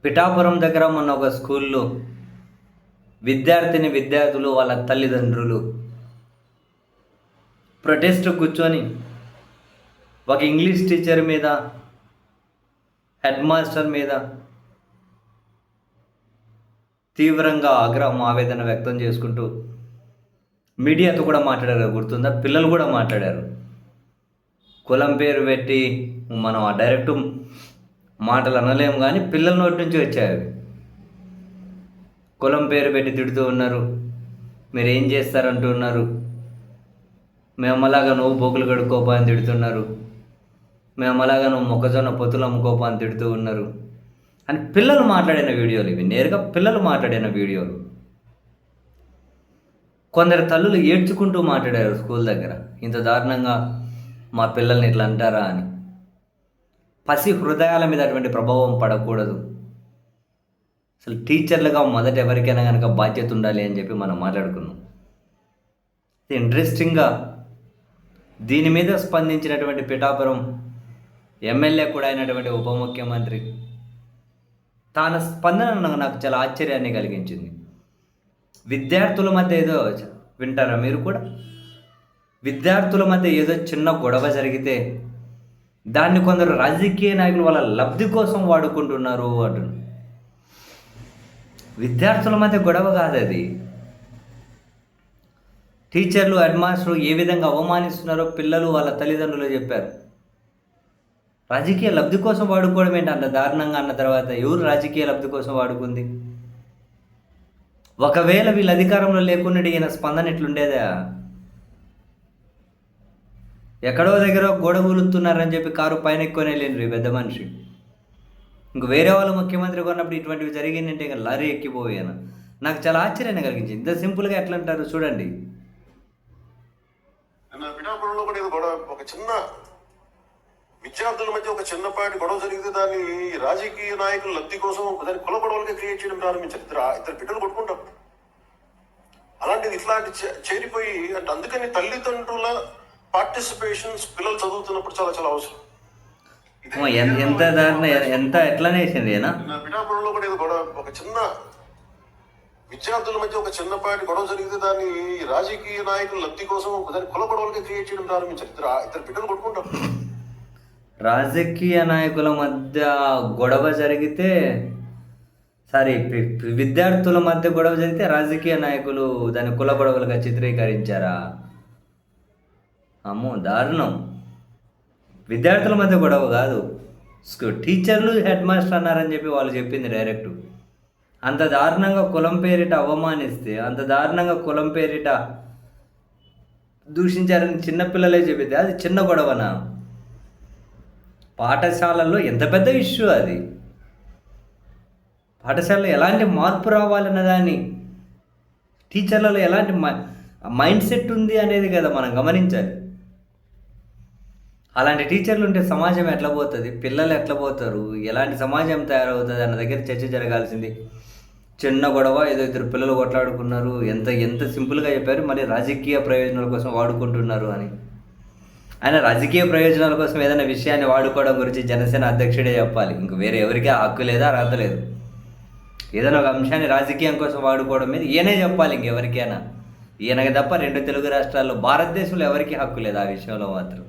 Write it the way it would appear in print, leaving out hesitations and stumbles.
పిఠాపురం దగ్గర మొన్న ఒక స్కూల్లో విద్యార్థులు వాళ్ళ తల్లిదండ్రులు ప్రొటెస్ట్ కూర్చొని ఒక ఇంగ్లీష్ టీచర్ మీద, హెడ్ మాస్టర్ మీద తీవ్రంగా ఆగ్రహం, ఆవేదన వ్యక్తం చేసుకుంటూ మీడియాతో కూడా మాట్లాడారు. గుర్తుందా? పిల్లలు కూడా మాట్లాడారు. కులం పేరు పెట్టి మనం ఆ డైరెక్ట్ మాటలు అనలేము, కానీ పిల్లల నోటి నుంచి వచ్చాయి. కులం పేరు పెట్టి తిడుతూ ఉన్నారు. మీరు ఏం చేస్తారంటూ ఉన్నారు. మేమలాగా నువ్వు బోకులు కడుక్కోపా అని తిడుతున్నారు. మేమలాగా నువ్వు మొక్కజొన్న పొత్తులు అమ్ముకోపా అని తిడుతూ ఉన్నారు అని పిల్లలు మాట్లాడిన వీడియోలు ఇవి. నేరుగా పిల్లలు మాట్లాడిన వీడియోలు. కొందరు తల్లులు ఏడ్చుకుంటూ మాట్లాడారు స్కూల్ దగ్గర, ఇంత దారుణంగా మా పిల్లల్ని ఇట్లా అంటారా అని. పసి హృదయాల మీద అటువంటి ప్రభావం పడకూడదు. అసలు టీచర్లుగా మొదట ఎవరికైనా కనుక బాధ్యత ఉండాలి అని చెప్పి మనం మాట్లాడుకున్నాం. ఇంట్రెస్టింగ్గా దీని మీద స్పందించినటువంటి పిఠాపురం ఎమ్మెల్యే కూడా అయినటువంటి ఉప ముఖ్యమంత్రి తన స్పందన నాకు చాలా ఆశ్చర్యాన్ని కలిగించింది. విద్యార్థుల మధ్య ఏదో వింటారా మీరు కూడా? విద్యార్థుల మధ్య ఏదో చిన్న గొడవ జరిగితే దాన్ని కొందరు రాజకీయ నాయకులు వాళ్ళ లబ్ధి కోసం వాడుకుంటున్నారు అంటున్నారు. విద్యార్థుల మధ్య గొడవ కాదు అది. టీచర్లు, హెడ్ మాస్టరు ఏ విధంగా అవమానిస్తున్నారో పిల్లలు వాళ్ళ తల్లిదండ్రులు చెప్పారు. రాజకీయ లబ్ధి కోసం వాడుకోవడం ఏంటి అంత దారుణంగా అన్న తర్వాత ఎవరు రాజకీయ లబ్ధి కోసం వాడుకుంది? ఒకవేళ వీళ్ళు అధికారంలో లేకుండా ఈయన స్పందన ఎట్లుండేదా? ఎక్కడో దగ్గర గోడ కూలుతున్నారని చెప్పి కారు పైన ఎక్కువనే వెళ్ళిండ్రు ఈ పెద్ద మనిషి. ఇంక వేరే వాళ్ళు ముఖ్యమంత్రి కొన్నప్పుడు ఇటువంటివి జరిగిందంటే ఇక లారీ ఎక్కిపోయాను. నాకు చాలా ఆశ్చర్యాన్ని కలిగించింది. ఇంత సింపుల్గా ఎట్లా అంటారు చూడండి. పిఠాపురంలో కూడా గొడవ, ఒక చిన్న విద్యార్థుల మధ్య ఒక చిన్నపాటి గొడవ జరిగితే దాన్ని రాజకీయ నాయకుల లబ్ధి కోసం దాన్ని కుల గొడవలుగా క్రియేట్ చేయడం ప్రారంభించారు. ఇద్దరు బిడ్డలు కొట్టుకుంటారు. అలాంటిది ఇట్లాంటి చేరిపోయి అంటే అందుకని తల్లిదండ్రుల పార్టిసిపేషన్స్ పిల్లలు చదువుతున్నప్పుడు చాలా చాలా అవసరం. ఎంత దారుణ, ఎంత ఎట్లా వేసింది. పిఠాపురంలో కూడా గొడవ, ఒక చిన్న విద్యార్థుల మధ్య ఒక చిన్నపాటి గొడవ జరిగితే దాన్ని రాజకీయ నాయకుల లబ్ధి కోసం దాన్ని కుల గొడవలుగా క్రియేట్ చేయడం ప్రారంభించారు. ఇద్దరు బిడ్డలు కొట్టుకుంటారు. రాజకీయ నాయకుల మధ్య గొడవ జరిగితే విద్యార్థుల మధ్య గొడవ జరిగితే రాజకీయ నాయకులు దాన్ని కుల గొడవలుగా చిత్రీకరించారా? అమ్మో, దారుణం. విద్యార్థుల మధ్య గొడవ కాదు, టీచర్లు, హెడ్ మాస్టర్ అన్నారని చెప్పి వాళ్ళు చెప్పింది డైరెక్ట్. అంత దారుణంగా కులం పేరిట అవమానిస్తే, అంత దారుణంగా కులం పేరిట దూషించారని చిన్నపిల్లలే చెబితే అది చిన్న గొడవనా? పాఠశాలల్లో ఎంత పెద్ద ఇష్యూ అది. పాఠశాలలో ఎలాంటి మార్పు రావాలన్న దాన్ని, టీచర్లలో ఎలాంటి మైండ్ సెట్ ఉంది అనేది కదా మనం గమనించాలి. అలాంటి టీచర్లు ఉంటే సమాజం ఎట్లా పోతుంది, పిల్లలు ఎట్లా పోతారు, ఎలాంటి సమాజం తయారవుతుంది అన్న దగ్గర చర్చ జరగాల్సింది. చిన్న గొడవ, ఏదో ఇద్దరు పిల్లలు కొట్లాడుకున్నారు, ఎంత సింపుల్గా చెప్పారు. మరి రాజకీయ ప్రయోజనాల కోసం వాడుకుంటున్నారు అని. ఆయన రాజకీయ ప్రయోజనాల కోసం ఏదైనా విషయాన్ని వాడుకోవడం గురించి జనసేన అధ్యక్షుడే చెప్పాలి. ఇంక వేరే ఎవరికీ హక్కు లేదా, అర్హత లేదు. ఏదైనా ఒక అంశాన్ని రాజకీయం కోసం వాడుకోవడం మీద ఈయనే చెప్పాలి. ఇంకెవరికైనా ఈయనకి తప్ప 2 తెలుగు రాష్ట్రాల్లో, భారతదేశంలో ఎవరికీ హక్కు లేదు ఆ విషయంలో మాత్రం.